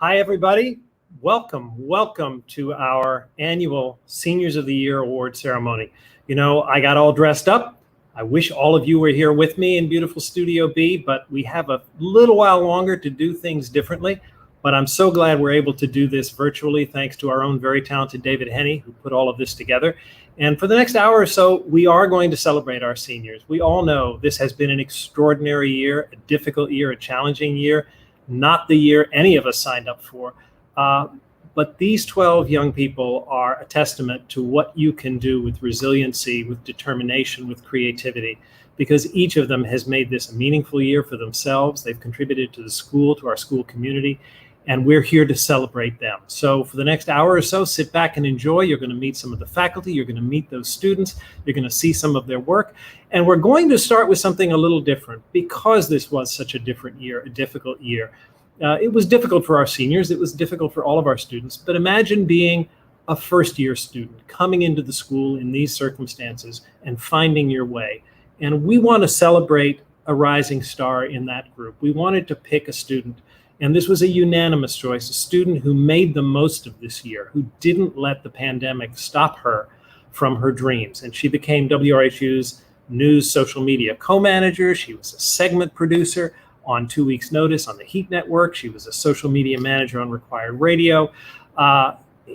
Hi, everybody. Welcome to our annual Seniors of the Year award ceremony. You know, I got all dressed up. I wish all of you were here with me in beautiful Studio B, but we have a little while longer to do things differently. But I'm so glad we're able to do this virtually, thanks to our own very talented David Henney, who put all of this together. And for the next hour or so, we are going to celebrate our seniors. We all know this has been an extraordinary year, a difficult year, a challenging year, not the year any of us signed up for. But these 12 young people are a testament to what you can do with resiliency, with determination, with creativity, because each of them has made this a meaningful year for themselves. They've contributed to the school, to our school community, and we're here to celebrate them. So for the next hour or so, sit back and enjoy. You're going to meet some of the faculty. You're going to meet those students. You're going to see some of their work. And we're going to start with something a little different because this was such a different year, a difficult year. It was difficult for our seniors. It was difficult for all of our students. But imagine being a first-year student coming into the school in these circumstances and finding your way. And we want to celebrate a rising star in that group. We wanted to pick a student, and this was a unanimous choice, a student who made the most of this year, who didn't let the pandemic stop her from her dreams. And she became WRHU's news social media co-manager. She was a segment producer on 2 weeks' notice on the Heat Network. She was a social media manager on Required Radio.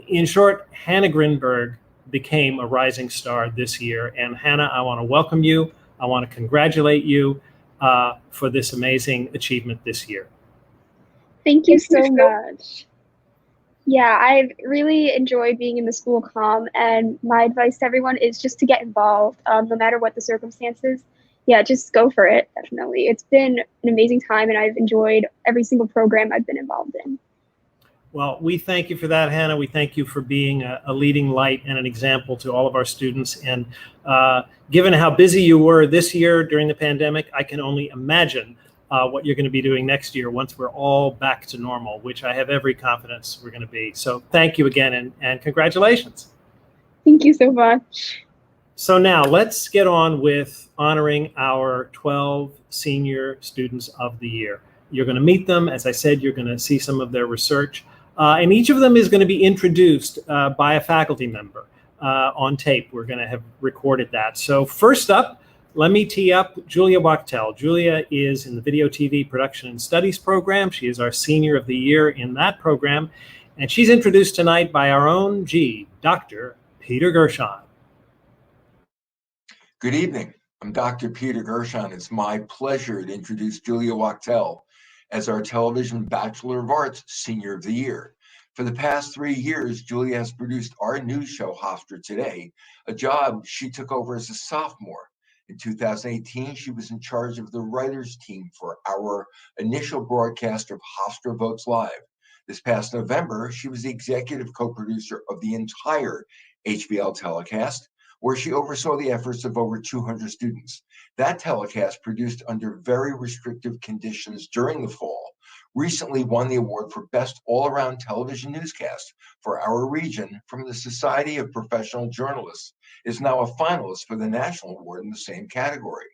In short, Hannah Grinberg became a rising star this year. And Hannah, I want to welcome you. I want to congratulate you for this amazing achievement this year. Thank you so much. Yeah, I've really enjoyed being in the school comm, and my advice to everyone is just to get involved, no matter what the circumstances. Yeah, just go for it, definitely. It's been an amazing time, and I've enjoyed every single program I've been involved in. Well, we thank you for that, Hannah. We thank you for being a leading light and an example to all of our students. And given how busy you were this year during the pandemic, I can only imagine what you're going to be doing next year once we're all back to normal, which I have every confidence we're going to be. So thank you again, and congratulations. Thank you so much. So now let's get on with honoring our 12 senior students of the year. You're going to meet them. As I said, you're going to see some of their research. And each of them is going to be introduced by a faculty member on tape. We're going to have recorded that. So first up, let me tee up Julia Wachtel. Julia is in the Video TV Production and Studies program. She is our senior of the year in that program. And she's introduced tonight by our own Dr. Peter Gershon. Good evening. I'm Dr. Peter Gershon. It's my pleasure to introduce Julia Wachtel as our Television Bachelor of Arts Senior of the Year. For the past 3 years, Julia has produced our news show, Hofstra Today, a job she took over as a sophomore. In 2018, she was in charge of the writers team for our initial broadcast of Hofstra Votes Live. This past November, she was the executive co-producer of the entire HBL telecast, where she oversaw the efforts of over 200 students. That telecast, produced under very restrictive conditions during the fall, recently won the award for Best All-Around Television Newscast for our region from the Society of Professional Journalists, is now a finalist for the National Award in the same category.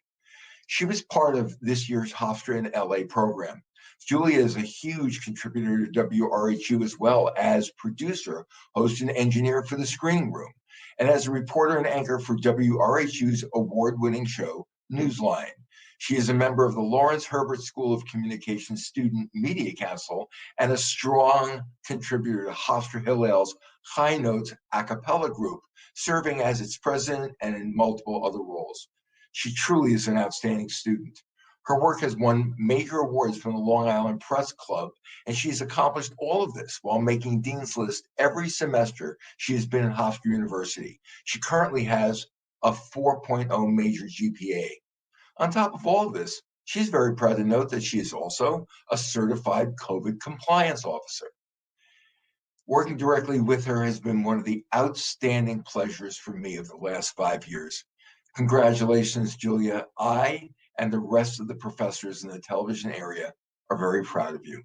She was part of this year's Hofstra in LA program. Julia is a huge contributor to WRHU, as well as producer, host, and engineer for The Screening Room, and as a reporter and anchor for WRHU's award-winning show, Newsline. She is a member of the Lawrence Herbert School of Communication Student Media Council and a strong contributor to Hofstra Hillel's High Notes a cappella group, serving as its president and in multiple other roles. She truly is an outstanding student. Her work has won major awards from the Long Island Press Club, and she's accomplished all of this while making Dean's List every semester she has been at Hofstra University. She currently has a 4.0 major GPA. On top of all of this, she's very proud to note that she is also a certified COVID compliance officer. Working directly with her has been one of the outstanding pleasures for me of the last 5 years. Congratulations, Julia. I and the rest of the professors in the television area are very proud of you.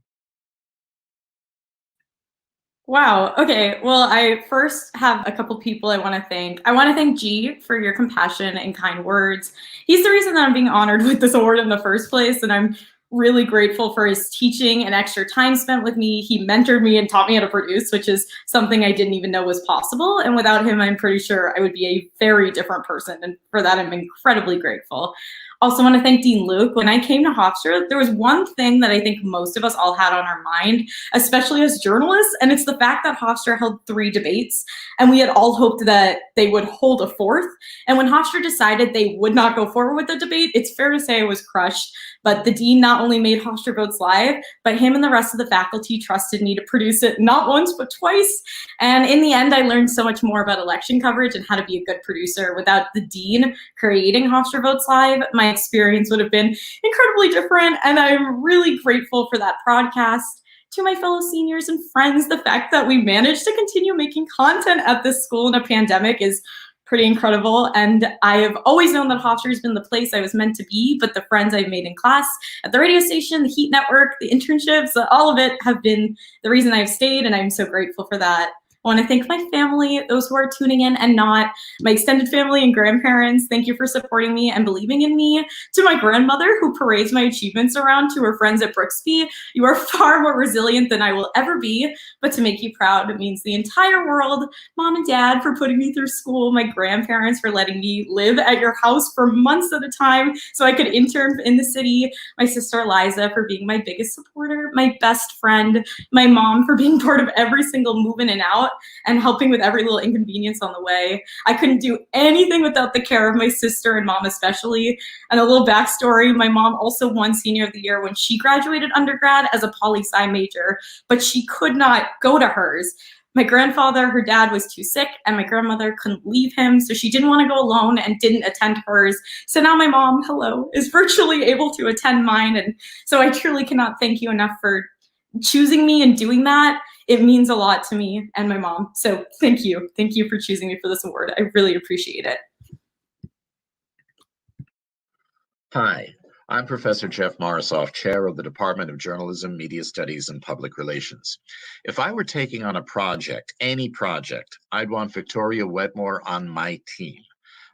Wow. Okay. Well, I first have a couple people I want to thank. I want to thank G for your compassion and kind words. He's the reason that I'm being honored with this award in the first place, and I'm really grateful for his teaching and extra time spent with me. He mentored me and taught me how to produce, which is something I didn't even know was possible. And without him, I'm pretty sure I would be a very different person. And for that, I'm incredibly grateful. Also want to thank Dean Luk. When I came to Hofstra, there was one thing that I think most of us all had on our mind, especially as journalists, and it's the fact that Hofstra held 3 debates, and we had all hoped that they would hold a 4th. And when Hofstra decided they would not go forward with the debate, it's fair to say I was crushed. But the dean not only made Hofstra Votes live, but him and the rest of the faculty trusted me to produce it not once, but twice. And in the end, I learned so much more about election coverage and how to be a good producer. Without the dean creating Hofstra Votes live, my experience would have been incredibly different, and I'm really grateful for that broadcast. To my fellow seniors and friends, the fact that we managed to continue making content at this school in a pandemic is pretty incredible, and I have always known that Hofstra has been the place I was meant to be, but the friends I've made in class, at the radio station, the Heat Network, the internships, all of it have been the reason I've stayed, and I'm so grateful for that. I want to thank my family, those who are tuning in and not, my extended family and grandparents. Thank you for supporting me and believing in me. To my grandmother, who parades my achievements around to her friends at Brooksby, you are far more resilient than I will ever be, but to make you proud, it means the entire world. Mom and Dad for putting me through school, my grandparents for letting me live at your house for months at a time so I could intern in the city, my sister Eliza for being my biggest supporter, my best friend, my mom for being part of every single move in and out, and helping with every little inconvenience on the way. I couldn't do anything without the care of my sister and mom especially. And a little backstory, my mom also won Senior of the Year when she graduated undergrad as a poli-sci major, but she could not go to hers. My grandfather, her dad was too sick, and my grandmother couldn't leave him, so she didn't want to go alone and didn't attend hers. So now my mom, hello, is virtually able to attend mine, and so I truly cannot thank you enough for choosing me and doing that. It means a lot to me and my mom. So thank you. Thank you for choosing me for this award. I really appreciate it. Hi, I'm Professor Jeff Morisoff, Chair of the Department of Journalism, Media Studies, and Public Relations. If I were taking on a project, any project, I'd want Victoria Wetmore on my team.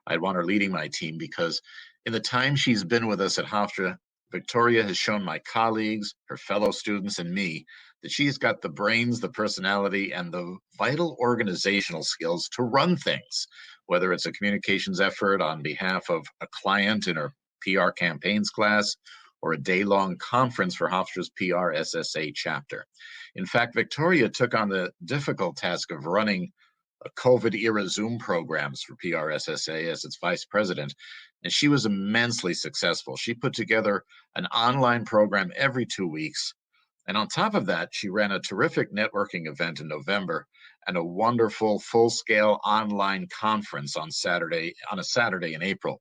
I'd want her leading my team because in the time she's been with us at Hofstra, Victoria has shown my colleagues, her fellow students, and me that she's got the brains, the personality, and the vital organizational skills to run things, whether it's a communications effort on behalf of a client in her PR campaigns class or a day-long conference for Hofstra's PR SSA chapter. In fact, Victoria took on the difficult task of running a COVID-era Zoom programs for PR SSA as its vice president, and she was immensely successful. She put together an online program every 2 weeks, and on top of that, she ran a terrific networking event in November and a wonderful full-scale online conference on a Saturday in April.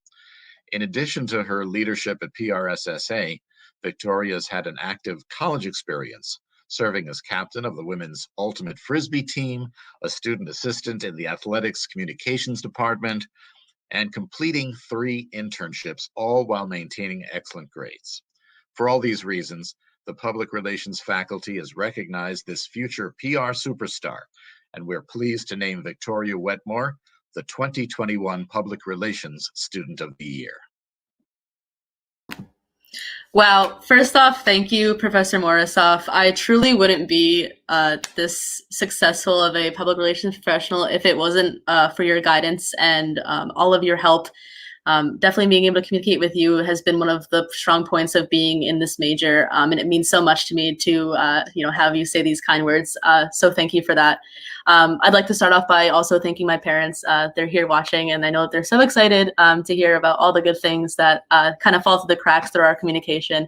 In addition to her leadership at PRSSA, Victoria's had an active college experience, serving as captain of the women's ultimate frisbee team, a student assistant in the athletics communications department, and completing 3 internships, all while maintaining excellent grades. For all these reasons, the public relations faculty has recognized this future PR superstar, and we're pleased to name Victoria Wetmore the 2021 Public Relations Student of the Year. Wow. First off, thank you, Professor Morisoff. I truly wouldn't be this successful of a public relations professional if it wasn't for your guidance and all of your help. Definitely being able to communicate with you has been one of the strong points of being in this major, and it means so much to me to have you say these kind words. So thank you for that. I'd like to start off by also thanking my parents. They're here watching, and I know that they're so excited to hear about all the good things that kind of fall through the cracks through our communication.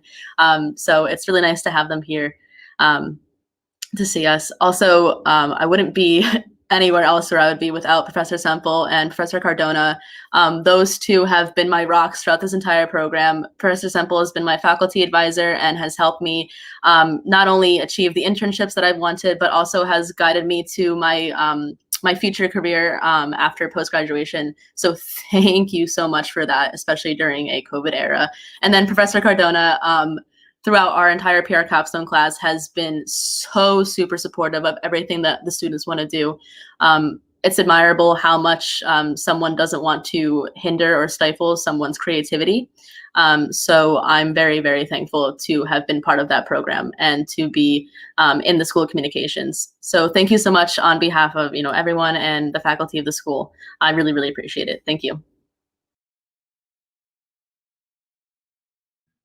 So it's really nice to have them here to see us. Also, I wouldn't be anywhere else where I would be without Professor Semple and Professor Cardona. Those two have been my rocks throughout this entire program. Professor Semple has been my faculty advisor and has helped me not only achieve the internships that I've wanted, but also has guided me to my future career after post-graduation. So thank you so much for that, especially during a COVID era. And then Professor Cardona, throughout our entire PR capstone class, has been so super supportive of everything that the students want to do. it's admirable how much someone doesn't want to hinder or stifle someone's creativity. So I'm very, very thankful to have been part of that program and to be in the School of Communications. So thank you so much on behalf of everyone and the faculty of the school. I really, really appreciate it. Thank you.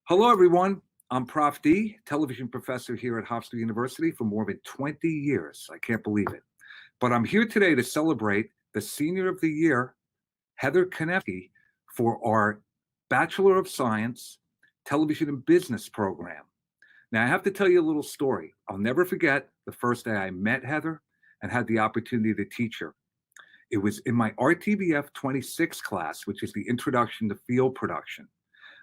Hello, everyone. I'm Prof. D, television professor here at Hofstra University for more than 20 years. I can't believe it. But I'm here today to celebrate the Senior of the Year, Heather Konefsky, for our Bachelor of Science Television and Business program. Now, I have to tell you a little story. I'll never forget the first day I met Heather and had the opportunity to teach her. It was in my RTBF 26 class, which is the Introduction to Field Production.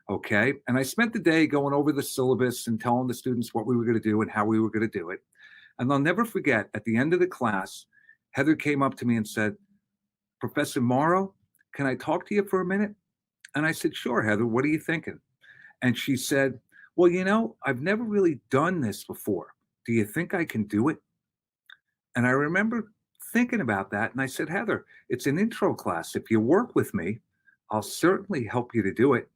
Okay, and I spent the day going over the syllabus and telling the students what we were going to do and how we were going to do it. And I'll never forget, at the end of the class, Heather came up to me and said, "Professor Morrow, can I talk to you for a minute?" And I said, "Sure, Heather, what are you thinking?" And she said, "Well, I've never really done this before. Do you think I can do it?" And I remember thinking about that. And I said, "Heather, it's an intro class. If you work with me, I'll certainly help you to do it.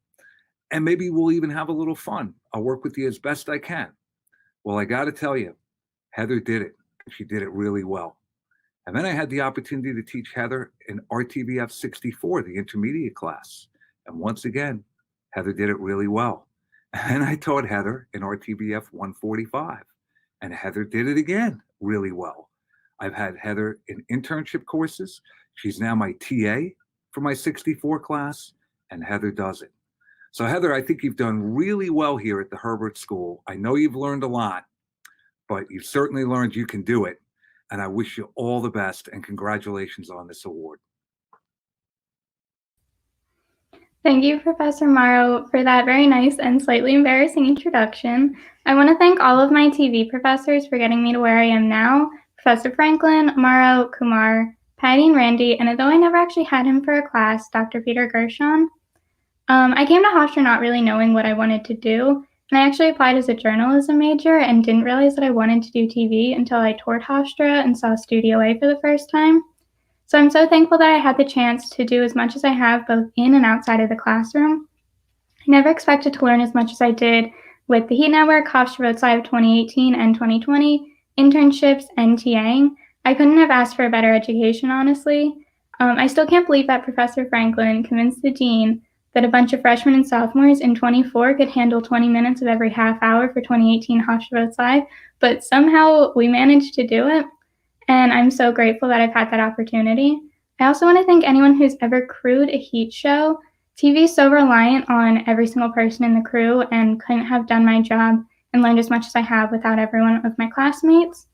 And maybe we'll even have a little fun. I'll work with you as best I can." Well, I got to tell you, Heather did it. She did it really well. And then I had the opportunity to teach Heather in RTBF 64, the intermediate class. And once again, Heather did it really well. And I taught Heather in RTBF 145. And Heather did it again really well. I've had Heather in internship courses. She's now my TA for my 64 class, and Heather does it. So Heather, I think you've done really well here at the Herbert School. I know you've learned a lot, but you've certainly learned you can do it. And I wish you all the best and congratulations on this award. Thank you, Professor Morrow, for that very nice and slightly embarrassing introduction. I want to thank all of my TV professors for getting me to where I am now, Professor Franklin, Morrow, Kumar, Patty, and Randy, and although I never actually had him for a class, Dr. Peter Gershon. I came to Hofstra not really knowing what I wanted to do, and I actually applied as a journalism major and didn't realize that I wanted to do TV until I toured Hofstra and saw Studio A for the first time. So I'm so thankful that I had the chance to do as much as I have both in and outside of the classroom. I never expected to learn as much as I did with the Heat Network, Hofstra Votes Live 2018 and 2020, internships, and TAing. I couldn't have asked for a better education, honestly. I still can't believe that Professor Franklin convinced the dean that a bunch of freshmen and sophomores in 24 could handle 20 minutes of every half hour for 2018 Hofstra Votes Live, but somehow we managed to do it, and I'm so grateful that I've had that opportunity. I also want to thank anyone who's ever crewed a Heat show. TV is so reliant on every single person in the crew, and couldn't have done my job and learned as much as I have without every one of my classmates.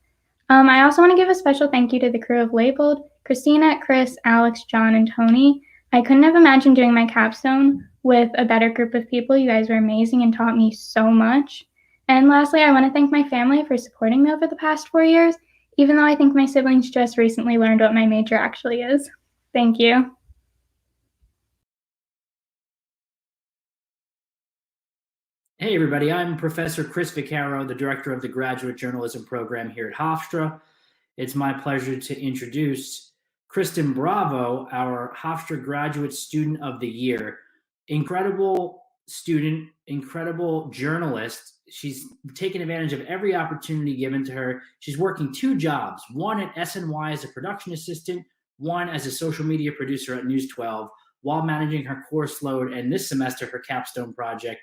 I also want to give a special thank you to the crew of Labeled, Christina, Chris, Alex, John, and Tony. I couldn't have imagined doing my capstone with a better group of people. You guys were amazing and taught me so much. And lastly, I want to thank my family for supporting me over the past 4 years, even though I think my siblings just recently learned what my major actually is. Thank you. Hey everybody, I'm Professor Chris Vaccaro, the director of the Graduate Journalism program here at Hofstra. It's my pleasure to introduce Kristen Bravo, our Hofstra Graduate Student of the Year. Incredible student, incredible journalist. She's taken advantage of every opportunity given to her. She's working 2 jobs, one at SNY as a production assistant, one as a social media producer at News 12, while managing her course load and this semester her capstone project.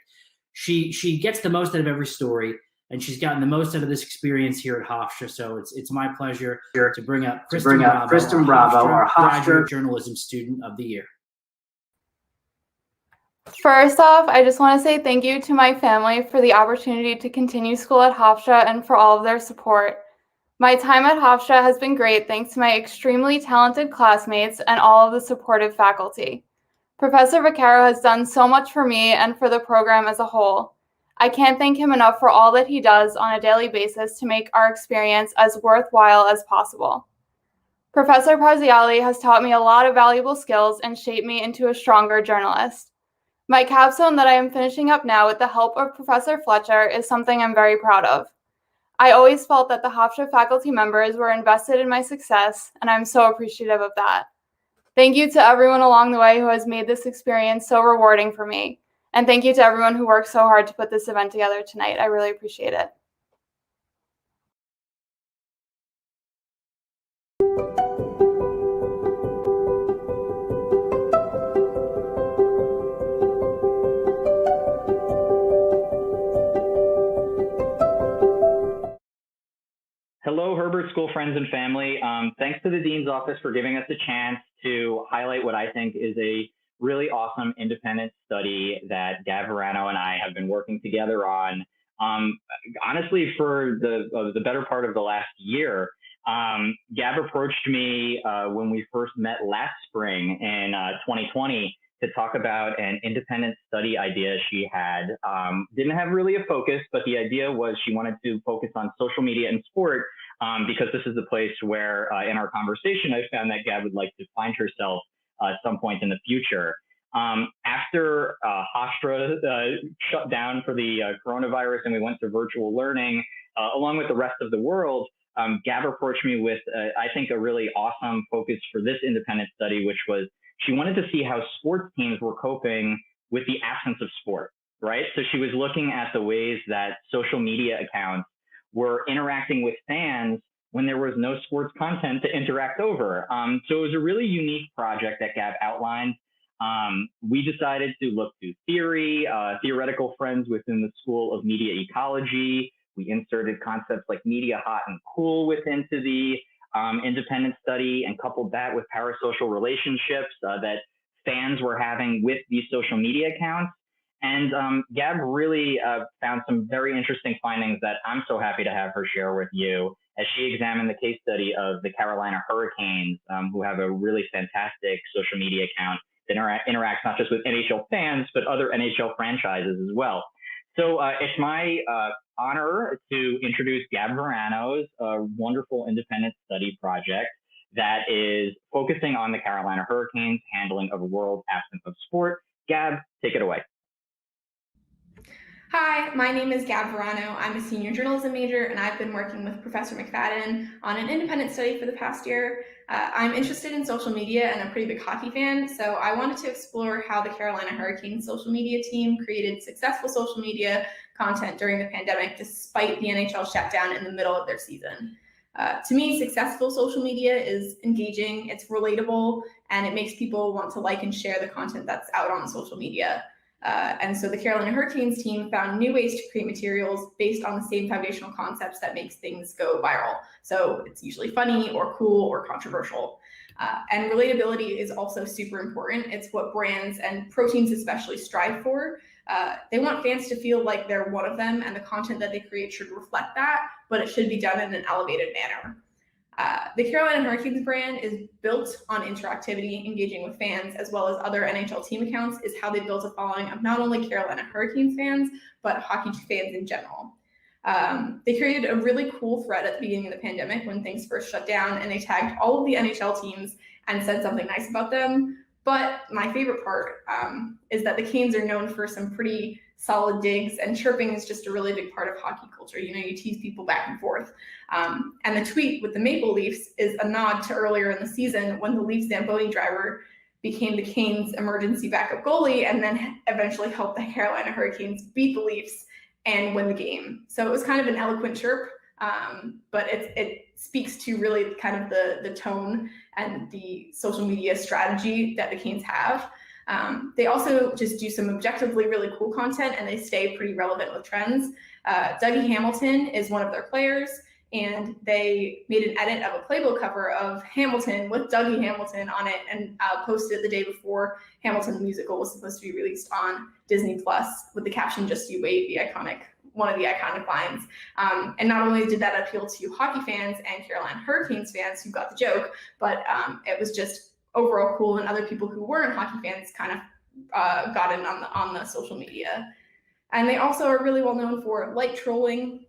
She gets the most out of every story, and she's gotten the most out of this experience here at Hofstra. So it's my pleasure to bring up Kristen Bravo, our Hofstra Journalism Student of the Year. First off, I just want to say thank you to my family for the opportunity to continue school at Hofstra and for all of their support. My time at Hofstra has been great thanks to my extremely talented classmates and all of the supportive faculty. Professor Vaccaro has done so much for me and for the program as a whole. I can't thank him enough for all that he does on a daily basis to make our experience as worthwhile as possible. Professor Parziali has taught me a lot of valuable skills and shaped me into a stronger journalist. My capstone that I am finishing up now with the help of Professor Fletcher is something I'm very proud of. I always felt that the Hofstra faculty members were invested in my success, and I'm so appreciative of that. Thank you to everyone along the way who has made this experience so rewarding for me. And thank you to everyone who worked so hard to put this event together tonight. I really appreciate it. Hello, Herbert School friends and family. Thanks to the Dean's Office for giving us a chance to highlight what I think is a really awesome independent study that Gab Verano and I have been working together on, honestly, for the better part of the last year. Gab approached me when we first met last spring in 2020 to talk about an independent study idea she had. Didn't have really a focus, but the idea was she wanted to focus on social media and sport because this is the place where in our conversation, I found that Gab would like to find herself at some point in the future. After Hofstra shut down for the coronavirus and we went to virtual learning, along with the rest of the world, Gab approached me with, I think, a really awesome focus for this independent study, which was she wanted to see how sports teams were coping with the absence of sport, right? So she was looking at the ways that social media accounts were interacting with fans when there was no sports content to interact over. So it was a really unique project that Gab outlined. We decided to look to theory, theoretical friends within the School of Media Ecology. We inserted concepts like media hot and cool into the independent study and coupled that with parasocial relationships that fans were having with these social media accounts. And Gab really found some very interesting findings that I'm so happy to have her share with you as she examined the case study of the Carolina Hurricanes, who have a really fantastic social media account that interacts not just with NHL fans, but other NHL franchises as well. So it's my honor to introduce Gab Verano's wonderful independent study project that is focusing on the Carolina Hurricanes handling of a world absence of sport. Gab, take it away. Hi, my name is Gab Verano. I'm a senior journalism major, and I've been working with Professor McFadden on an independent study for the past year. I'm interested in social media and a pretty big hockey fan, so I wanted to explore how the Carolina Hurricanes social media team created successful social media content during the pandemic, despite the NHL shutdown in the middle of their season. To me, successful social media is engaging, it's relatable, and it makes people want to like and share the content that's out on social media. And so the Carolina Hurricanes team found new ways to create materials based on the same foundational concepts that makes things go viral. So it's usually funny or cool or controversial. And relatability is also super important. It's what brands and proteins especially strive for. They want fans to feel like they're one of them, and the content that they create should reflect that, but it should be done in an elevated manner. The Carolina Hurricanes brand is built on interactivity, engaging with fans, as well as other NHL team accounts, is how they built a following of not only Carolina Hurricanes fans, but hockey fans in general. They created a really cool thread at the beginning of the pandemic when things first shut down, and they tagged all of the NHL teams and said something nice about them. But my favorite part is that the Canes are known for some pretty solid digs, and chirping is just a really big part of hockey culture. You know, you tease people back and forth. And the tweet with the Maple Leafs is a nod to earlier in the season when the Leafs Zamboni driver became the Canes' emergency backup goalie and then eventually helped the Carolina Hurricanes beat the Leafs and win the game. So it was kind of an eloquent chirp, but it speaks to really kind of the tone and the social media strategy that the Canes have. They also just do some objectively really cool content, and they stay pretty relevant with trends. Dougie Hamilton is one of their players, and they made an edit of a Playboy cover of Hamilton with Dougie Hamilton on it and posted it the day before Hamilton the musical was supposed to be released on Disney Plus with the caption, "Just You Wait," one of the iconic lines. And not only did that appeal to hockey fans and Carolina Hurricanes fans who got the joke, but it was just overall cool, and other people who weren't hockey fans kind of got in on the social media. And they also are really well known for light trolling.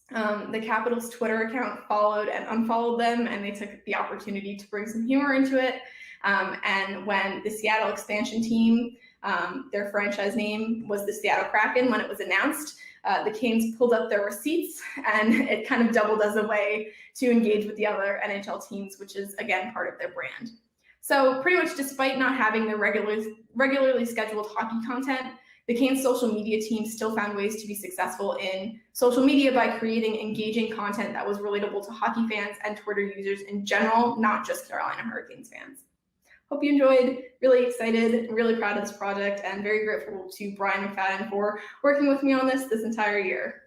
The Capitals Twitter account followed and unfollowed them, and they took the opportunity to bring some humor into it. And when the Seattle expansion team, their franchise name was the Seattle Kraken when it was announced, the Canes pulled up their receipts, and it kind of doubled as a way to engage with the other NHL teams, which is, again, part of their brand. So pretty much despite not having the regularly scheduled hockey content, the Canes social media team still found ways to be successful in social media by creating engaging content that was relatable to hockey fans and Twitter users in general, not just Carolina Hurricanes fans. Hope you enjoyed. Really excited, really proud of this project, and very grateful to Brian McFadden for working with me on this entire year.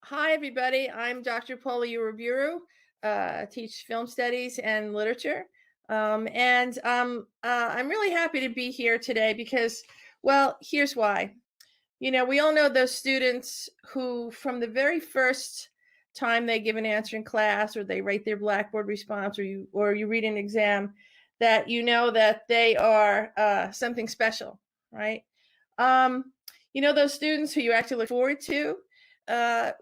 Hi, everybody. I'm Dr. Paula Uruburu, teach film studies and literature. I'm really happy to be here today because, well, here's why. You know, we all know those students who, from the very first time they give an answer in class, or they write their Blackboard response, or you read an exam, that you know that they are something special, right? You know those students who you actually look forward to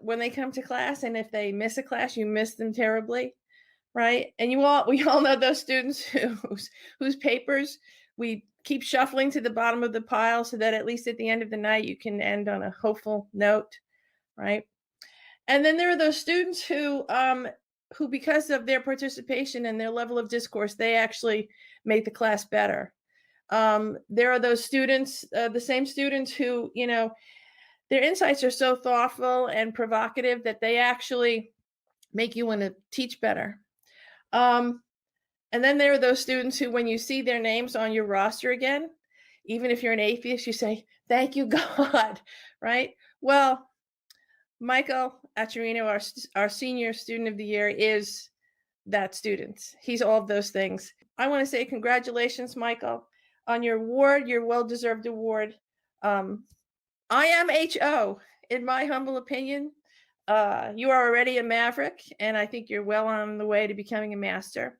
when they come to class, and if they miss a class, you miss them terribly. Right. And we all know those students whose papers we keep shuffling to the bottom of the pile so that at least at the end of the night you can end on a hopeful note. Right. And then there are those students who because of their participation and their level of discourse, they actually make the class better. There are those students, the same students who, you know, their insights are so thoughtful and provocative that they actually make you want to teach better. And then there are those students who, when you see their names on your roster again, even if you're an atheist, you say, thank you, God, right? Well, Michael Atcherino, our senior student of the year, is that student. He's all of those things. I want to say congratulations, Michael, on your award, your well-deserved award. IMHO, in my humble opinion, you are already a maverick, and I think you're well on the way to becoming a master.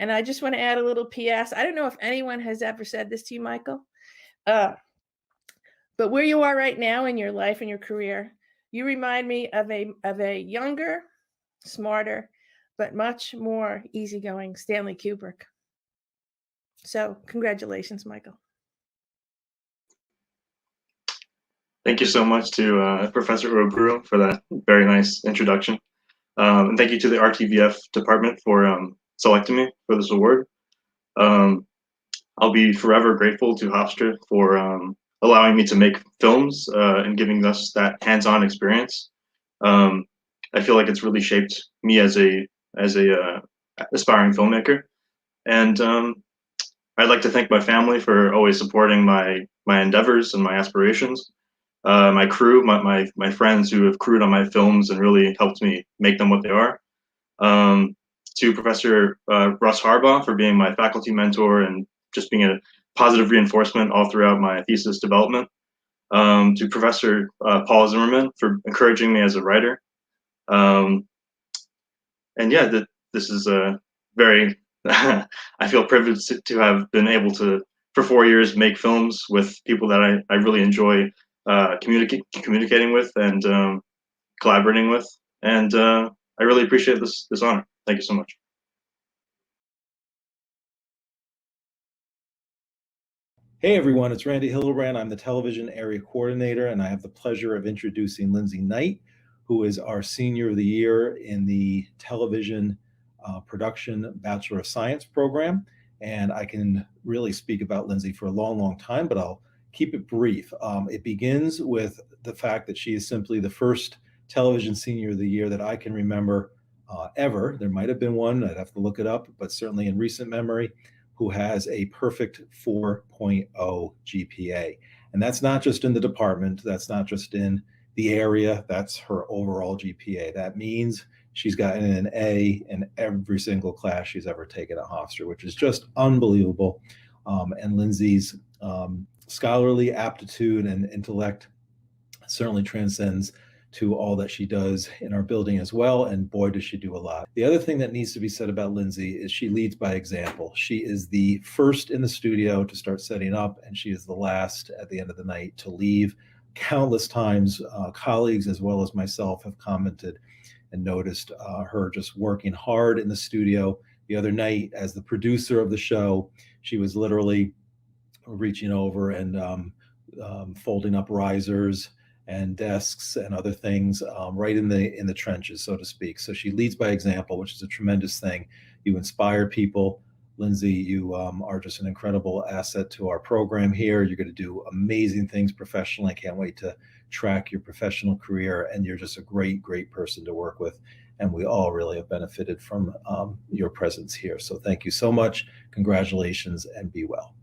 And I just want to add a little PS. I don't know if anyone has ever said this to you, Michael, but where you are right now in your life and your career, you remind me of a younger, smarter, but much more easygoing Stanley Kubrick. So congratulations, Michael. Thank you so much to Professor Uruburu for that very nice introduction. And thank you to the RTVF department for selecting me for this award. I'll be forever grateful to Hofstra for allowing me to make films and giving us that hands-on experience. I feel like it's really shaped me as a aspiring filmmaker. And I'd like to thank my family for always supporting my endeavors and my aspirations. My crew, my friends who have crewed on my films and really helped me make them what they are. To Professor Russ Harbaugh for being my faculty mentor and just being a positive reinforcement all throughout my thesis development. To Professor Paul Zimmerman for encouraging me as a writer. And yeah, this is a very, I feel privileged to have been able to, for 4 years, make films with people that I really enjoy communicating with and collaborating with. And I really appreciate this honor. Thank you so much. Hey everyone, it's Randy Hildebrand. I'm the television area coordinator, and I have the pleasure of introducing Lindsey Knight, who is our senior of the year in the television production Bachelor of Science program. And I can really speak about Lindsey for a long, long time, but I'll keep it brief. It begins with the fact that she is simply the first television senior of the year that I can remember ever. There might have been one, I'd have to look it up, but certainly in recent memory, who has a perfect 4.0 GPA. And that's not just in the department, that's not just in the area, that's her overall GPA. That means she's gotten an A in every single class she's ever taken at Hofstra, which is just unbelievable. And Lindsey's scholarly aptitude and intellect certainly transcends to all that she does in our building as well, and boy, does she do a lot. The other thing that needs to be said about Lindsey is she leads by example. She is the first in the studio to start setting up, and she is the last at the end of the night to leave. Countless times, colleagues as well as myself have commented and noticed her just working hard in the studio. The other night, as the producer of the show, she was literally reaching over and folding up risers and desks and other things right in the trenches, so to speak. So she leads by example, which is a tremendous thing. You inspire people. Lindsey, you are just an incredible asset to our program here. You're going to do amazing things professionally. I can't wait to track your professional career, and you're just a great, great person to work with. And we all really have benefited from your presence here. So thank you so much. Congratulations, and be well.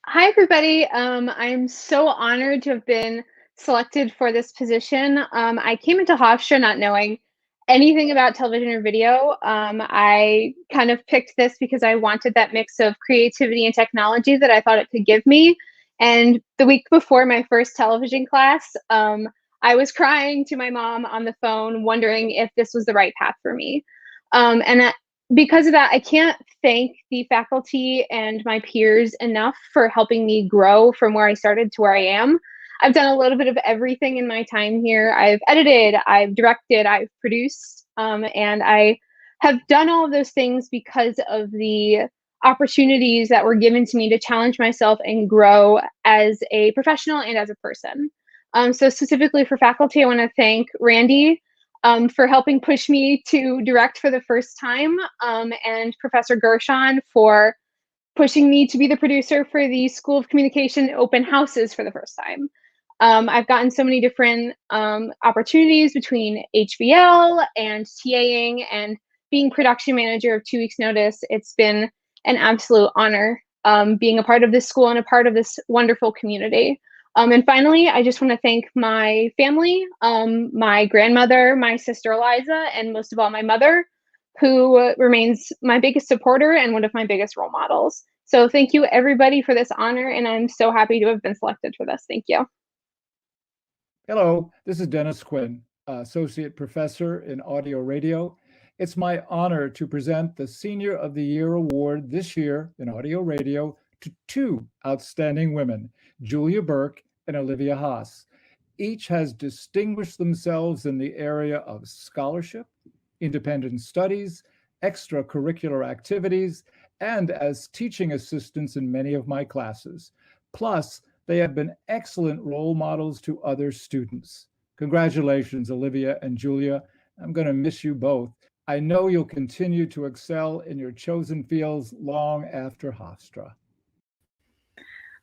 Hi, everybody. I'm so honored to have been selected for this position. I came into Hofstra not knowing anything about television or video. I kind of picked this because I wanted that mix of creativity and technology that I thought it could give me. And the week before my first television class, I was crying to my mom on the phone, wondering if this was the right path for me. Because of that, I can't thank the faculty and my peers enough for helping me grow from where I started to where I am. I've done a little bit of everything in my time here. I've edited, I've directed, I've produced, and I have done all of those things because of the opportunities that were given to me to challenge myself and grow as a professional and as a person. So specifically for faculty, I want to thank Randy for helping push me to direct for the first time, and Professor Gershon for pushing me to be the producer for the School of Communication open houses for the first time. I've gotten so many different opportunities between HVL and TAing and being production manager of 2 Weeks Notice. It's been an absolute honor being a part of this school and a part of this wonderful community. And finally, I just want to thank my family, my grandmother, my sister Eliza, and most of all, my mother, who remains my biggest supporter and one of my biggest role models. So thank you, everybody, for this honor, and I'm so happy to have been selected for this. Thank you. Hello, this is Dennis Quinn, Associate Professor in Audio Radio. It's my honor to present the Senior of the Year Award this year in Audio Radio to two outstanding women, Julia Burke and Olivia Haas. Each has distinguished themselves in the area of scholarship, independent studies, extracurricular activities, and as teaching assistants in many of my classes. Plus, they have been excellent role models to other students. Congratulations, Olivia and Julia. I'm going to miss you both. I know you'll continue to excel in your chosen fields long after Hofstra.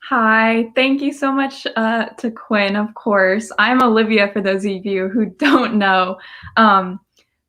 Hi, thank you so much to Quinn, of course. I'm Olivia, for those of you who don't know.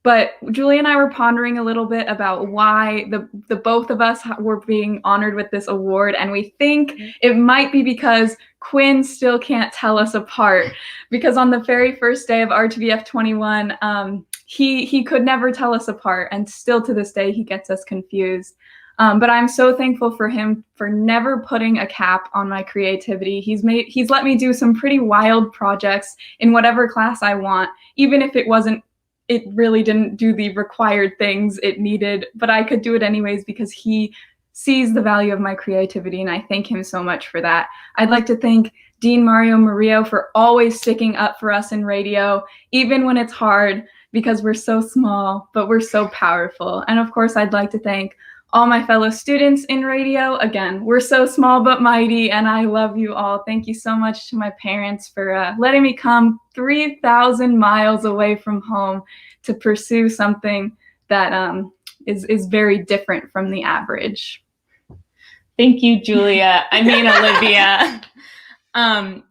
But Julie and I were pondering a little bit about why the both of us were being honored with this award, and we think it might be because Quinn still can't tell us apart. Because on the very first day of RTVF 21, he could never tell us apart, and still to this day he gets us confused. But I'm so thankful for him for never putting a cap on my creativity. He's let me do some pretty wild projects in whatever class I want, even if it really didn't do the required things it needed, but I could do it anyways because he sees the value of my creativity, and I thank him so much for that. I'd like to thank Dean Mario Murillo for always sticking up for us in radio, even when it's hard, because we're so small, but we're so powerful. And of course, I'd like to thank all my fellow students in radio. Again, we're so small but mighty, and I love you all. Thank you so much to my parents for letting me come 3,000 miles away from home to pursue something that is very different from the average. Thank you, Julia. I mean, Olivia.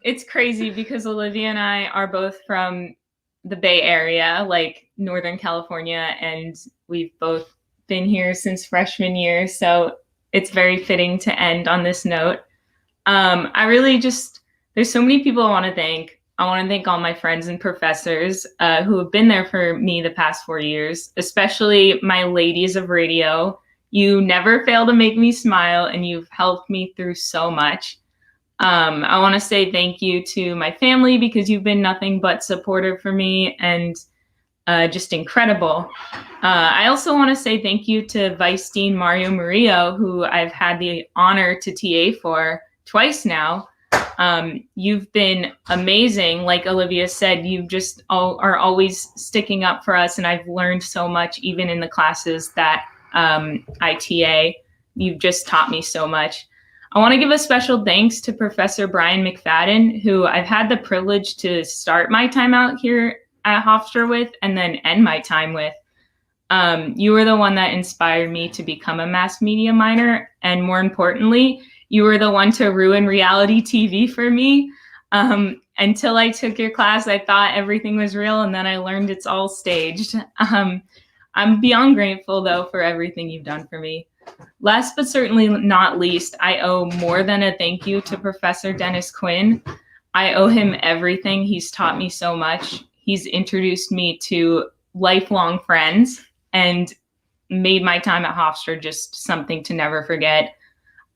It's crazy because Olivia and I are both from the Bay Area, like Northern California, and we've both been here since freshman year, so it's very fitting to end on this note. There's so many people I want to thank. I want to thank all my friends and professors who have been there for me the past 4 years, especially my ladies of radio. You never fail to make me smile, and you've helped me through so much. I want to say thank you to my family because you've been nothing but supportive for me and just incredible. I also want to say thank you to Vice Dean Mario Murillo, who I've had the honor to TA for twice now. You've been amazing. Like Olivia said, you just are always sticking up for us, and I've learned so much even in the classes that I TA. You've just taught me so much. I want to give a special thanks to Professor Brian McFadden, who I've had the privilege to start my time out here at Hofstra with and then end my time with. You were the one that inspired me to become a mass media minor, and more importantly, you were the one to ruin reality TV for me. Until I took your class, I thought everything was real, and then I learned it's all staged. I'm beyond grateful, though, for everything you've done for me. Last but certainly not least, I owe more than a thank you to Professor Dennis Quinn. I owe him everything. He's taught me so much. He's introduced me to lifelong friends and made my time at Hofstra just something to never forget.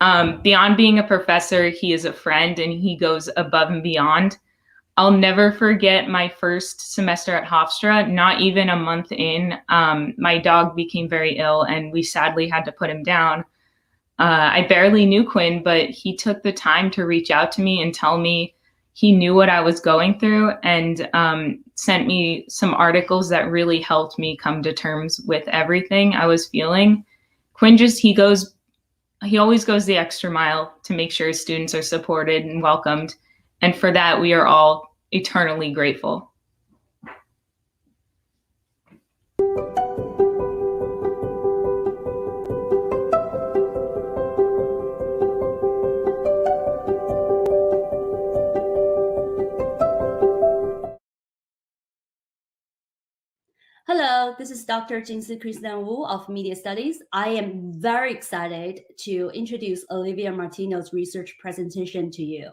Beyond being a professor, he is a friend and he goes above and beyond. I'll never forget my first semester at Hofstra. Not even a month in, my dog became very ill and we sadly had to put him down. I barely knew Quinn, but he took the time to reach out to me and tell me he knew what I was going through and sent me some articles that really helped me come to terms with everything I was feeling. Quinn he always goes the extra mile to make sure his students are supported and welcomed. And for that, we are all eternally grateful. Hello, this is Dr. Jinsi Kristen Wu of Media Studies. I am very excited to introduce Olivia Martino's research presentation to you.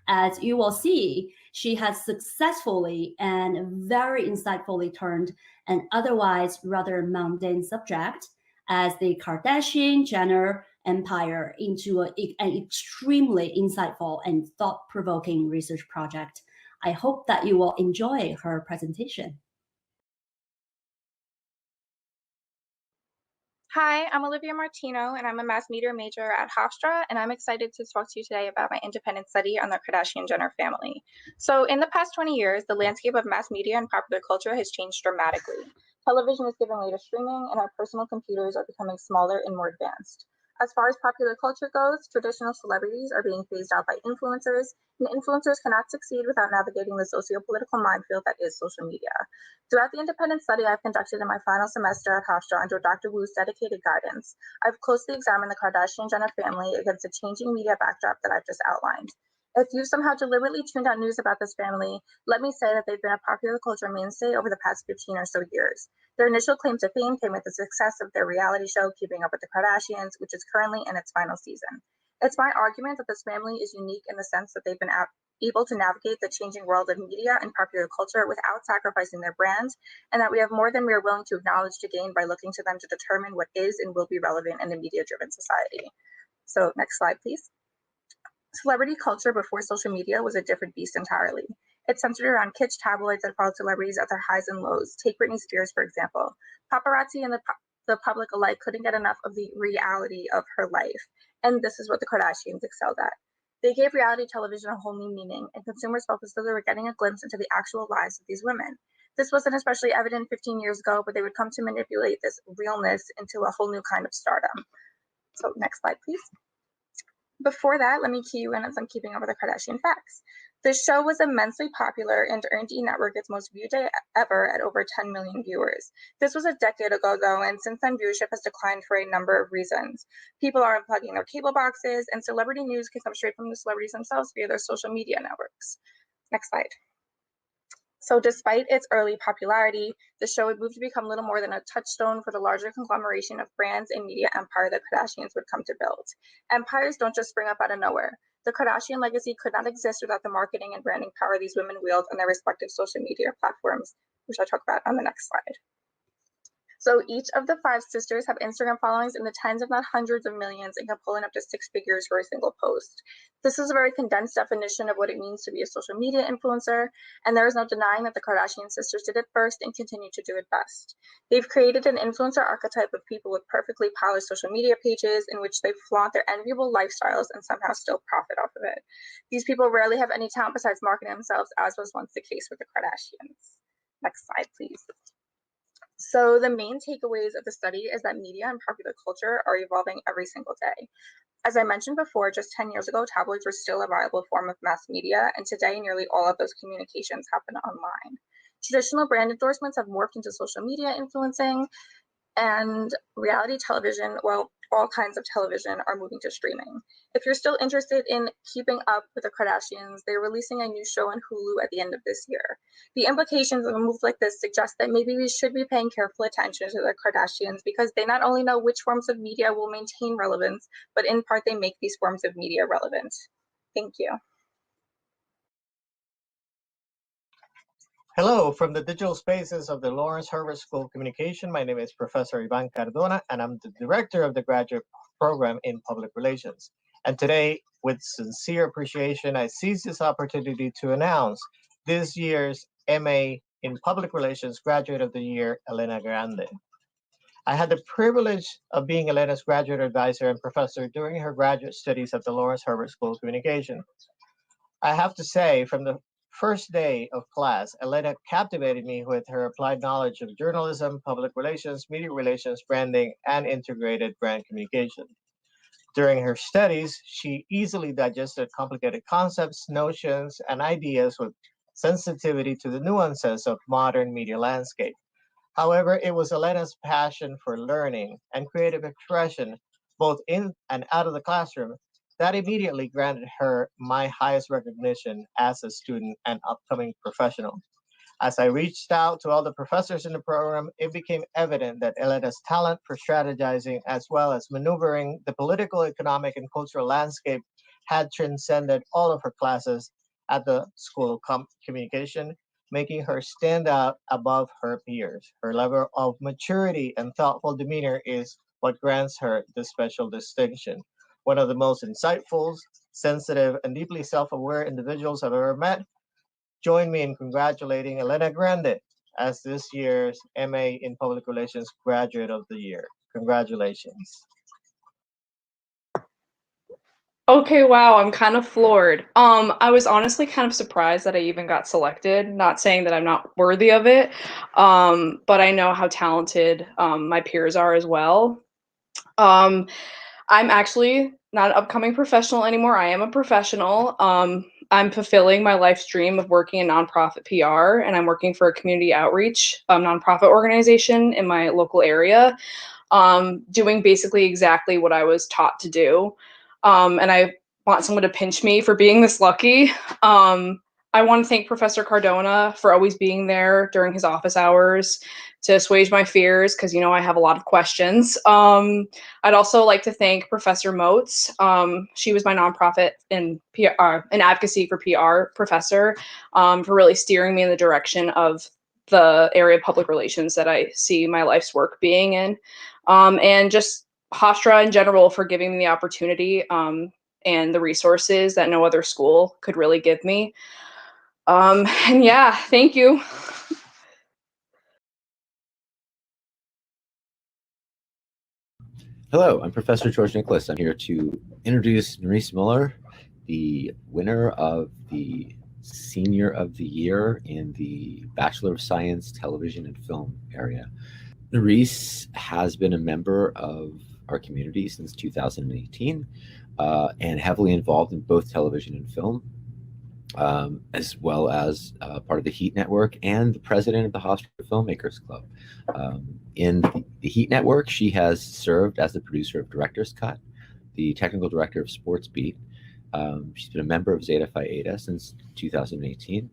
As you will see, she has successfully and very insightfully turned an otherwise rather mundane subject as the Kardashian-Jenner empire into an extremely insightful and thought-provoking research project. I hope that you will enjoy her presentation. Hi, I'm Olivia Martino, and I'm a mass media major at Hofstra, and I'm excited to talk to you today about my independent study on the Kardashian-Jenner family. So in the past 20 years, the landscape of mass media and popular culture has changed dramatically. Television is giving way to streaming, and our personal computers are becoming smaller and more advanced. As far as popular culture goes, traditional celebrities are being phased out by influencers, and influencers cannot succeed without navigating the socio-political minefield that is social media. Throughout the independent study I've conducted in my final semester at Hofstra under Dr. Wu's dedicated guidance, I've closely examined the Kardashian-Jenner family against the changing media backdrop that I've just outlined. If you somehow deliberately tuned out news about this family, let me say that they've been a popular culture mainstay over the past 15 or so years. Their initial claim to fame came with the success of their reality show, Keeping Up with the Kardashians, which is currently in its final season. It's my argument that this family is unique in the sense that they've been able to navigate the changing world of media and popular culture without sacrificing their brands, and that we have more than we are willing to acknowledge to gain by looking to them to determine what is and will be relevant in a media-driven society. So next slide, please. Celebrity culture before social media was a different beast entirely. It centered around kitsch tabloids that followed celebrities at their highs and lows. Take Britney Spears, for example. Paparazzi and the public alike couldn't get enough of the reality of her life, and this is what the Kardashians excelled at. They gave reality television a whole new meaning, and consumers felt as though they were getting a glimpse into the actual lives of these women. This wasn't especially evident 15 years ago, but they would come to manipulate this realness into a whole new kind of stardom. So next slide, please. Before that, let me key you in on some Keeping Up with the Kardashian facts. The show was immensely popular and earned E! Network its most viewed day ever at over 10 million viewers. This was a decade ago, though, and since then viewership has declined for a number of reasons. People are unplugging their cable boxes, and celebrity news can come straight from the celebrities themselves via their social media networks. Next slide. So despite its early popularity, the show would move to become little more than a touchstone for the larger conglomeration of brands and media empire that Kardashians would come to build. Empires don't just spring up out of nowhere. The Kardashian legacy could not exist without the marketing and branding power these women wield on their respective social media platforms, which I'll talk about on the next slide. So each of the 5 sisters have Instagram followings in the tens, if not hundreds of millions, and can pull in up to 6 figures for a single post. This is a very condensed definition of what it means to be a social media influencer, and there is no denying that the Kardashian sisters did it first and continue to do it best. They've created an influencer archetype of people with perfectly polished social media pages in which they flaunt their enviable lifestyles and somehow still profit off of it. These people rarely have any talent besides marketing themselves, as was once the case with the Kardashians. Next slide, please. So the main takeaways of the study is that media and popular culture are evolving every single day. As I mentioned before, just 10 years ago, tabloids were still a viable form of mass media, and today nearly all of those communications happen online. Traditional brand endorsements have morphed into social media influencing, and reality television, well, all kinds of television are moving to streaming. If you're still interested in keeping up with the Kardashians, they're releasing a new show on Hulu at the end of this year. The implications of a move like this suggest that maybe we should be paying careful attention to the Kardashians because they not only know which forms of media will maintain relevance, but in part they make these forms of media relevant. Thank you. Hello, from the digital spaces of the Lawrence Herbert School of Communication. My name is Professor Ivan Cardona, and I'm the director of the graduate program in public relations. And today, with sincere appreciation, I seize this opportunity to announce this year's MA in Public Relations Graduate of the Year, Elena Grande. I had the privilege of being Elena's graduate advisor and professor during her graduate studies at the Lawrence Herbert School of Communication. I have to say, from the first day of class, Elena captivated me with her applied knowledge of journalism, public relations, media relations, branding, and integrated brand communication. During her studies, she easily digested complicated concepts, notions, and ideas with sensitivity to the nuances of modern media landscape. However, it was Elena's passion for learning and creative expression, both in and out of the classroom, that immediately granted her my highest recognition as a student and upcoming professional. As I reached out to all the professors in the program, it became evident that Elena's talent for strategizing as well as maneuvering the political, economic, and cultural landscape had transcended all of her classes at the School of Communication, making her stand out above her peers. Her level of maturity and thoughtful demeanor is what grants her this special distinction. One of the most insightful, sensitive, and deeply self-aware individuals I've ever met. Join me in congratulating Elena Grande as this year's MA in Public Relations Graduate of the Year. Congratulations. Okay, wow, I'm kind of floored. I was honestly kind of surprised that I even got selected. Not saying that I'm not worthy of it, but I know how talented my peers are as well. I'm actually not an upcoming professional anymore. I am a professional. I'm fulfilling my life's dream of working in nonprofit PR, and I'm working for a community outreach nonprofit organization in my local area, doing basically exactly what I was taught to do. And I want someone to pinch me for being this lucky. I want to thank Professor Cardona for always being there during his office hours to assuage my fears, because, you know, I have a lot of questions. I'd also like to thank Professor Moats. She was my nonprofit and PR, an advocacy for PR professor, for really steering me in the direction of the area of public relations that I see my life's work being in. And just Hofstra in general for giving me the opportunity and the resources that no other school could really give me. And yeah, thank you. Hello, I'm Professor George Nicholas. I'm here to introduce Maurice Miller, the winner of the Senior of the Year in the Bachelor of Science Television and Film area. Maurice has been a member of our community since 2018 and heavily involved in both television and film, as well as part of the HEAT Network and the president of the Hofstra Filmmakers Club. In the HEAT Network, she has served as the producer of Director's Cut, the technical director of Sports Beat. She's been a member of Zeta Phi Eta since 2018,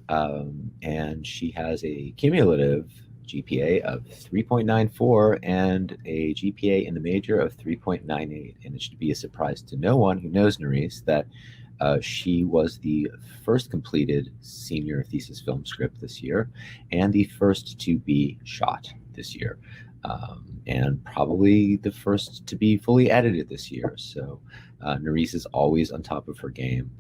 and she has a cumulative GPA of 3.94 and a GPA in the major of 3.98. And it should be a surprise to no one who knows Maurice that she was the first completed senior thesis film script this year and the first to be shot this year, and probably the first to be fully edited this year. So Maurice is always on top of her game.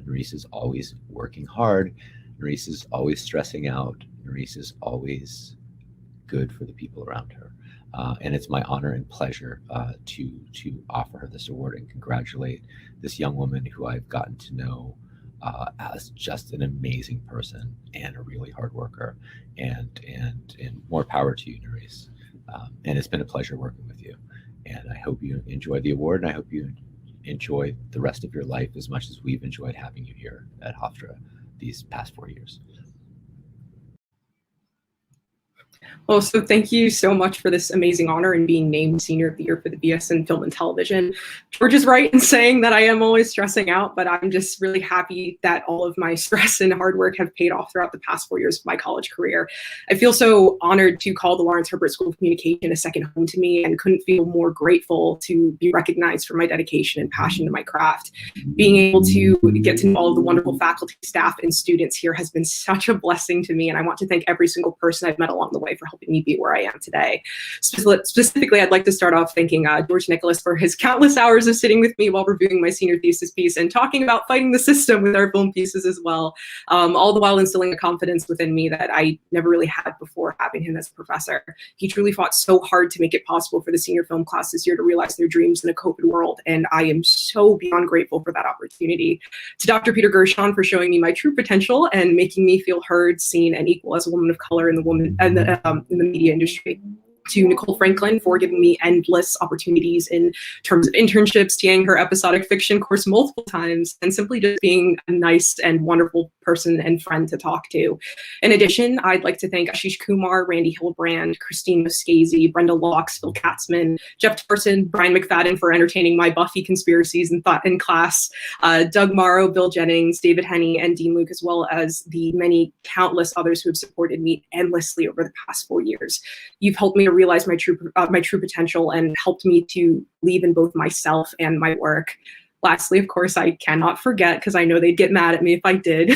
Maurice is always working hard. Maurice is always stressing out. Maurice is always good for the people around her. And it's my honor and pleasure to offer her this award and congratulate this young woman who I've gotten to know as just an amazing person and a really hard worker. And more power to you, Maurice. And it's been a pleasure working with you. And I hope you enjoy the award, and I hope you enjoy the rest of your life as much as we've enjoyed having you here at Hofstra these past 4 years. Well, so thank you so much for this amazing honor and being named Senior of the Year for the BS in Film and Television. George is right in saying that I am always stressing out, but I'm just really happy that all of my stress and hard work have paid off throughout the past 4 years of my college career. I feel so honored to call the Lawrence Herbert School of Communication a second home to me, and couldn't feel more grateful to be recognized for my dedication and passion to my craft. Being able to get to know all of the wonderful faculty, staff, and students here has been such a blessing to me, and I want to thank every single person I've met along the way for helping me be where I am today. Specifically, I'd like to start off thanking George Nicholas for his countless hours of sitting with me while reviewing my senior thesis piece and talking about fighting the system with our film pieces as well, all the while instilling a confidence within me that I never really had before having him as a professor. He truly fought so hard to make it possible for the senior film class this year to realize their dreams in a COVID world, and I am so beyond grateful for that opportunity. To Dr. Peter Gershon for showing me my true potential and making me feel heard, seen, and equal as a woman of color in the media industry. To Nicole Franklin for giving me endless opportunities in terms of internships, TAing her episodic fiction course multiple times, and simply just being a nice and wonderful person and friend to talk to. In addition, I'd like to thank Ashish Kumar, Randy Hillbrand, Christine Moscasi, Brenda Locks, Phil Katzman, Jeff Tarson, Brian McFadden for entertaining my Buffy conspiracies in class, Doug Morrow, Bill Jennings, David Henney, and Dean Luk, as well as the many countless others who have supported me endlessly over the past 4 years. You've helped me to realize my true potential and helped me to believe in both myself and my work. Lastly, of course, I cannot forget, because I know they'd get mad at me if I did,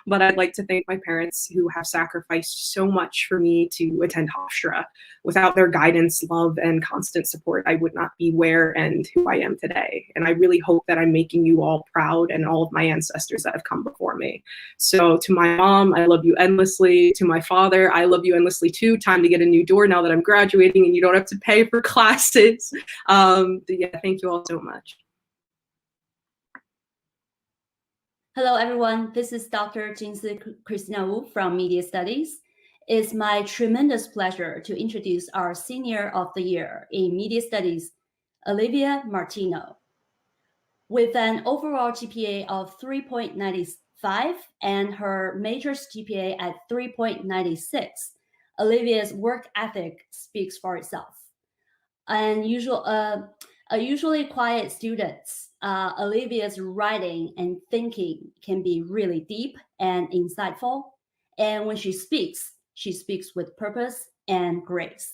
but I'd like to thank my parents who have sacrificed so much for me to attend Hofstra. Without their guidance, love, and constant support, I would not be where and who I am today. And I really hope that I'm making you all proud, and all of my ancestors that have come before me. So to my mom, I love you endlessly. To my father, I love you endlessly too. Time to get a new door now that I'm graduating and you don't have to pay for classes. Yeah, thank you all so much. Hello, everyone. This is Dr. Jinsi Christina Wu from Media Studies. It's my tremendous pleasure to introduce our Senior of the Year in Media Studies, Olivia Martino. With an overall GPA of 3.95 and her major's GPA at 3.96, Olivia's work ethic speaks for itself. A usually quiet student, Olivia's writing and thinking can be really deep and insightful. And when she speaks with purpose and grace.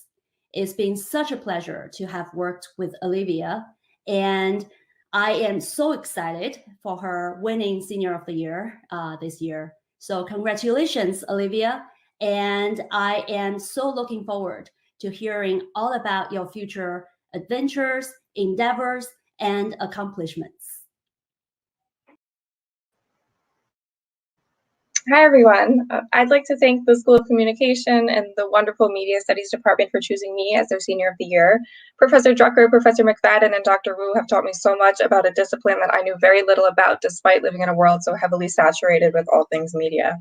It's been such a pleasure to have worked with Olivia, and I am so excited for her winning Senior of the Year this year. So congratulations, Olivia. And I am so looking forward to hearing all about your future adventures, endeavors, and accomplishments. Hi, everyone. I'd like to thank the School of Communication and the wonderful Media Studies Department for choosing me as their Senior of the Year. Professor Drucker, Professor McFadden, and Dr. Wu have taught me so much about a discipline that I knew very little about, despite living in a world so heavily saturated with all things media.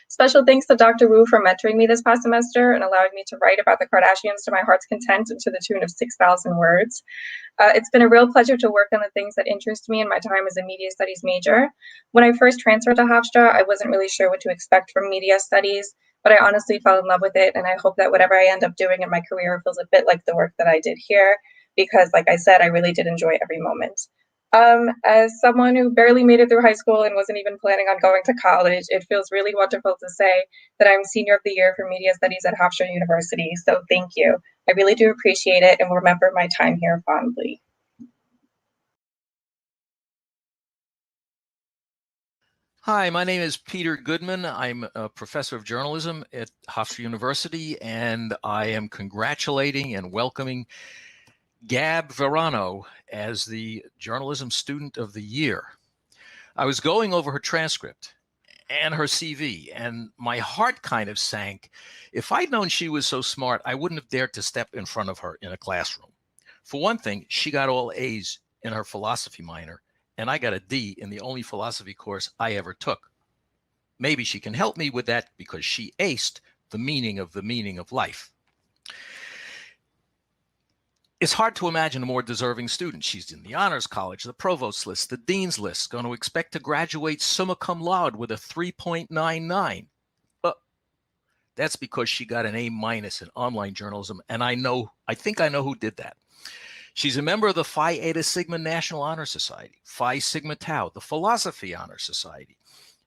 Special thanks to Dr. Wu for mentoring me this past semester and allowing me to write about the Kardashians to my heart's content and to the tune of 6,000 words. It's been a real pleasure to work on the things that interest me in my time as a media studies major. When I first transferred to Hofstra, I wasn't really sure what to expect from media studies, but I honestly fell in love with it, and I hope that whatever I end up doing in my career feels a bit like the work that I did here, because like I said, I really did enjoy every moment. As someone who barely made it through high school and wasn't even planning on going to college, it feels really wonderful to say that I'm Senior of the Year for Media Studies at Hofstra University, so thank you. I really do appreciate it and will remember my time here fondly. Hi, my name is Peter Goodman. I'm a professor of journalism at Hofstra University, and I am congratulating and welcoming Gab Verano as the Journalism Student of the Year. I was going over her transcript and her CV, and my heart kind of sank. If I'd known she was so smart, I wouldn't have dared to step in front of her in a classroom. For one thing, she got all A's in her philosophy minor and I got a D in the only philosophy course I ever took. Maybe she can help me with that because she aced the meaning of life. It's hard to imagine a more deserving student. She's in the honors college, the provost list, the dean's list, going to expect to graduate summa cum laude with a 3.99. That's because she got an A- in online journalism, and I think I know who did that. She's a member of the Phi Eta Sigma National Honor Society, Phi Sigma Tau, the Philosophy Honor Society.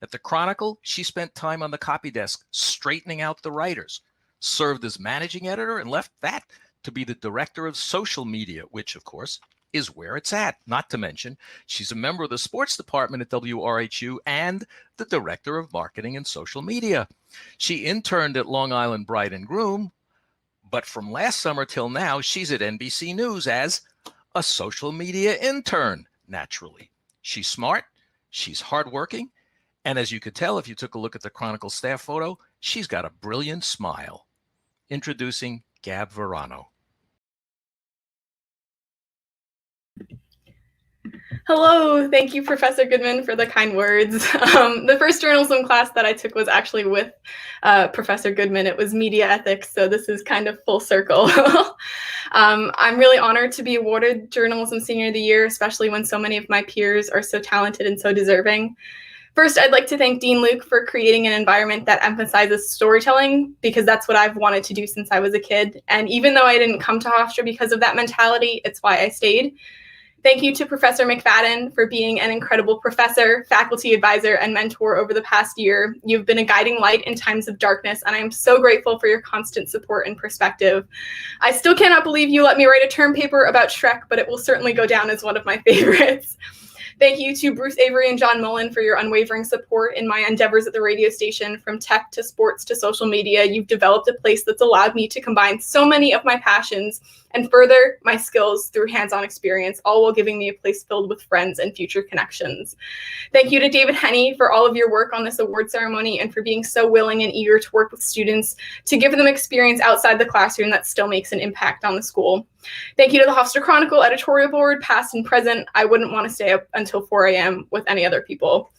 At the Chronicle, she spent time on the copy desk straightening out the writers, served as managing editor, and left that to be the director of social media, which, of course, is where it's at. Not to mention, she's a member of the sports department at WRHU and the director of marketing and social media. She interned at Long Island Bride and Groom, but from last summer till now, she's at NBC News as a social media intern, naturally. She's smart, she's hardworking, and as you could tell if you took a look at the Chronicle staff photo, she's got a brilliant smile. Introducing Gab Verano. Hello, thank you, Professor Goodman, for the kind words. The first journalism class that I took was actually with Professor Goodman. It was media ethics, so this is kind of full circle. I'm really honored to be awarded Journalism Senior of the Year, especially when so many of my peers are so talented and so deserving. First, I'd like to thank Dean Luk for creating an environment that emphasizes storytelling, because that's what I've wanted to do since I was a kid. And even though I didn't come to Hofstra because of that mentality, it's why I stayed. Thank you to Professor McFadden for being an incredible professor, faculty advisor, and mentor over the past year. You've been a guiding light in times of darkness, and I am so grateful for your constant support and perspective. I still cannot believe you let me write a term paper about Shrek, but it will certainly go down as one of my favorites. Thank you to Bruce Avery and John Mullen for your unwavering support in my endeavors at the radio station. From tech to sports to social media, you've developed a place that's allowed me to combine so many of my passions and further my skills through hands-on experience, all while giving me a place filled with friends and future connections. Thank you to David Henney for all of your work on this award ceremony and for being so willing and eager to work with students to give them experience outside the classroom that still makes an impact on the school. Thank you to the Hofstra Chronicle editorial board, past and present. I wouldn't want to stay up until 4 a.m. with any other people.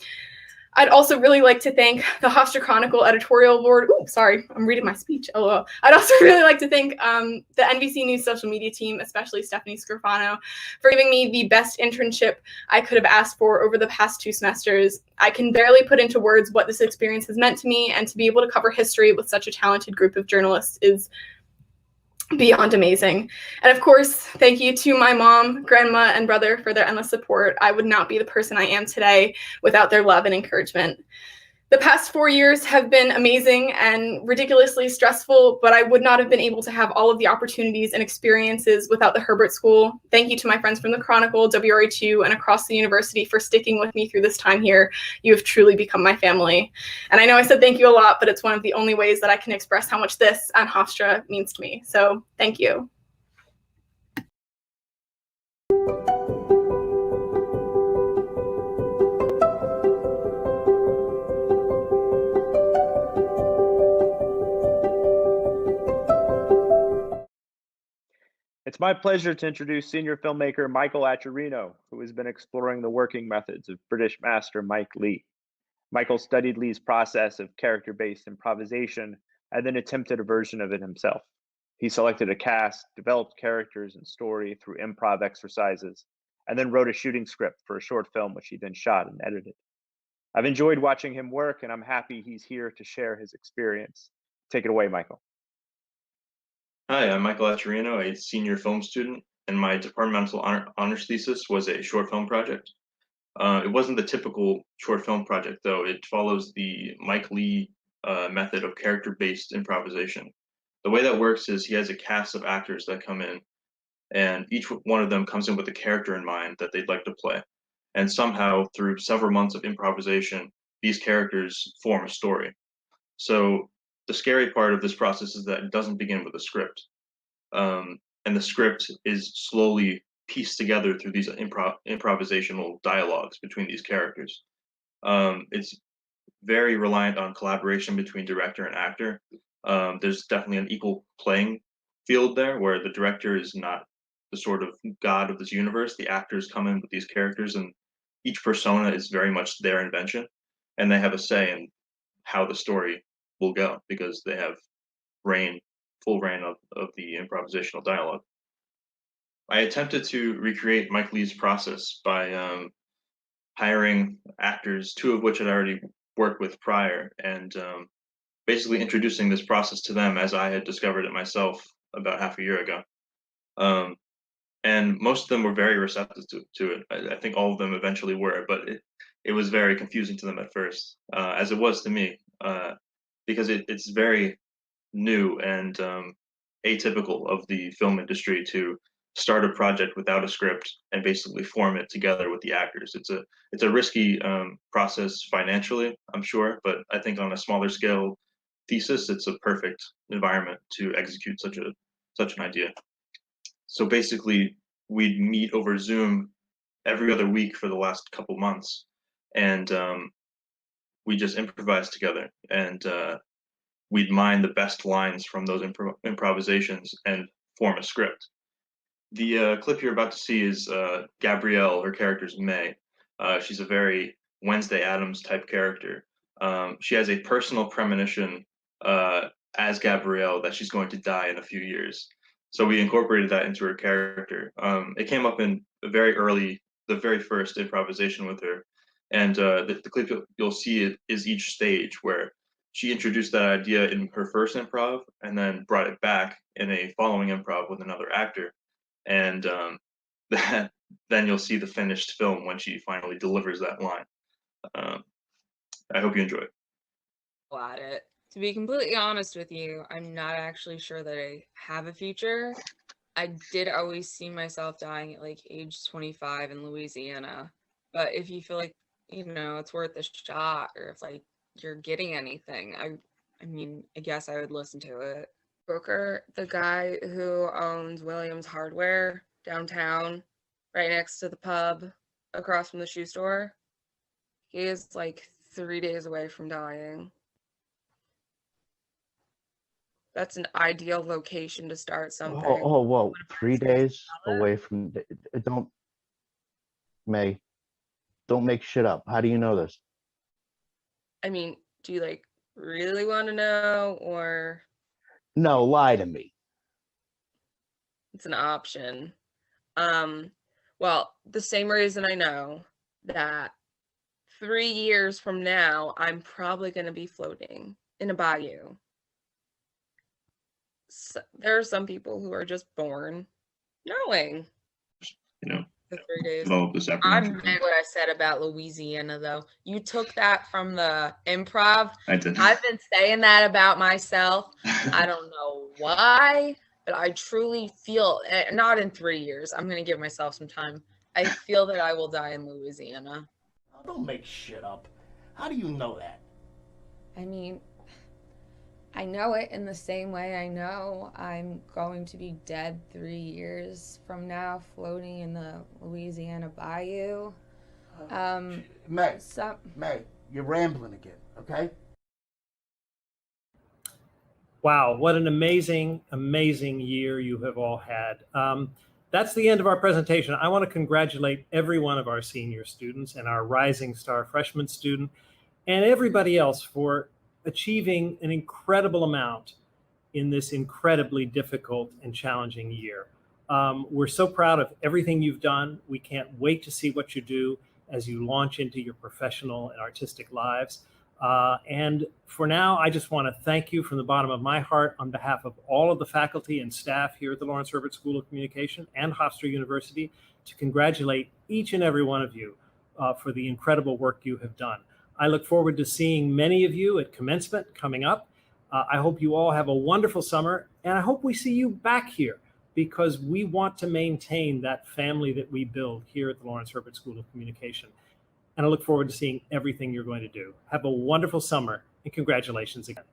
I'd also really like to thank the Hofstra Chronicle editorial board. Ooh, sorry, I'm reading my speech. LOL. I'd also really like to thank the NBC News social media team, especially Stephanie Scarfano, for giving me the best internship I could have asked for over the past 2 semesters. I can barely put into words what this experience has meant to me, and to be able to cover history with such a talented group of journalists is beyond amazing. And of course, thank you to my mom, grandma, and brother for their endless support. I would not be the person I am today without their love and encouragement. The past 4 years have been amazing and ridiculously stressful, but I would not have been able to have all of the opportunities and experiences without the Herbert School. Thank you to my friends from the Chronicle, WRHU, and across the university for sticking with me through this time here. You have truly become my family. And I know I said thank you a lot, but it's one of the only ways that I can express how much this and Hofstra means to me. So thank you. It's my pleasure to introduce senior filmmaker Michael Atcherino, who has been exploring the working methods of British master Mike Leigh. Michael studied Leigh's process of character-based improvisation and then attempted a version of it himself. He selected a cast, developed characters and story through improv exercises, and then wrote a shooting script for a short film, which he then shot and edited. I've enjoyed watching him work, and I'm happy he's here to share his experience. Take it away, Michael. Hi, I'm Michael Acharino, a senior film student, and my departmental honors thesis was a short film project. It wasn't the typical short film project, though. It follows the Mike Leigh method of character-based improvisation. The way that works is he has a cast of actors that come in, and each one of them comes in with a character in mind that they'd like to play. And somehow, through several months of improvisation, these characters form a story. So the scary part of this process is that it doesn't begin with a script. And the script is slowly pieced together through these improvisational dialogues between these characters. It's very reliant on collaboration between director and actor. There's definitely an equal playing field there where the director is not the sort of god of this universe. The actors come in with these characters and each persona is very much their invention, and they have a say in how the story will go because they have full reign of the improvisational dialogue. I attempted to recreate Mike Leigh's process by hiring actors, two of which I'd already worked with prior, and basically introducing this process to them as I had discovered it myself about half a year ago. And most of them were very receptive to it. I think all of them eventually were, but it was very confusing to them at first, as it was to me, because it's very new and atypical of the film industry to start a project without a script and basically form it together with the actors. It's a risky process financially, I'm sure, but I think on a smaller scale thesis, it's a perfect environment to execute such an idea. So basically, we'd meet over Zoom every other week for the last couple months, and we just improvised together, and we'd mine the best lines from those improvisations and form a script. The clip you're about to see is Gabrielle. Her character's May. She's a very Wednesday Addams type character. She has a personal premonition as Gabrielle that she's going to die in a few years. So we incorporated that into her character. It came up in the very first improvisation with her. And the clip you'll see is each stage where she introduced that idea in her first improv and then brought it back in a following improv with another actor. And then you'll see the finished film when she finally delivers that line. I hope you enjoy it. At it. To be completely honest with you, I'm not actually sure that I have a future. I did always see myself dying at like age 25 in Louisiana. But if you feel like, it's worth a shot, or if like you're getting anything, I mean, I guess I would listen to it. Booker, the guy who owns Williams Hardware downtown, right next to the pub, across from the shoe store, he is like 3 days away from dying. That's an ideal location to start something. Oh, whoa, 3 days away from, May, don't make shit up. How do you know this? I mean, do you like really want to know, or? No, lie to me. It's an option. Well, the same reason I know that 3 years from now, I'm probably going to be floating in a bayou. So, there are some people who are just born knowing. For 3 days. I meant what I said about Louisiana, though. You took that from the improv. I did. I've been saying that about myself. I don't know why, but I truly feel, not in 3 years. I'm going to give myself some time. I feel that I will die in Louisiana. Oh, don't make shit up. How do you know that? I mean, I know it in the same way I know I'm going to be dead 3 years from now, floating in the Louisiana bayou. May, you're rambling again, okay? Wow, what an amazing, amazing year you have all had. That's the end of our presentation. I want to congratulate every one of our senior students and our rising star freshman student and everybody else for achieving an incredible amount in this incredibly difficult and challenging year. We're so proud of everything you've done. We can't wait to see what you do as you launch into your professional and artistic lives. And for now, I just want to thank you from the bottom of my heart on behalf of all of the faculty and staff here at the Lawrence Herbert School of Communication and Hofstra University to congratulate each and every one of you for the incredible work you have done. I look forward to seeing many of you at commencement coming up. I hope you all have a wonderful summer, and I hope we see you back here because we want to maintain that family that we build here at the Lawrence Herbert School of Communication. And I look forward to seeing everything you're going to do. Have a wonderful summer, and congratulations again.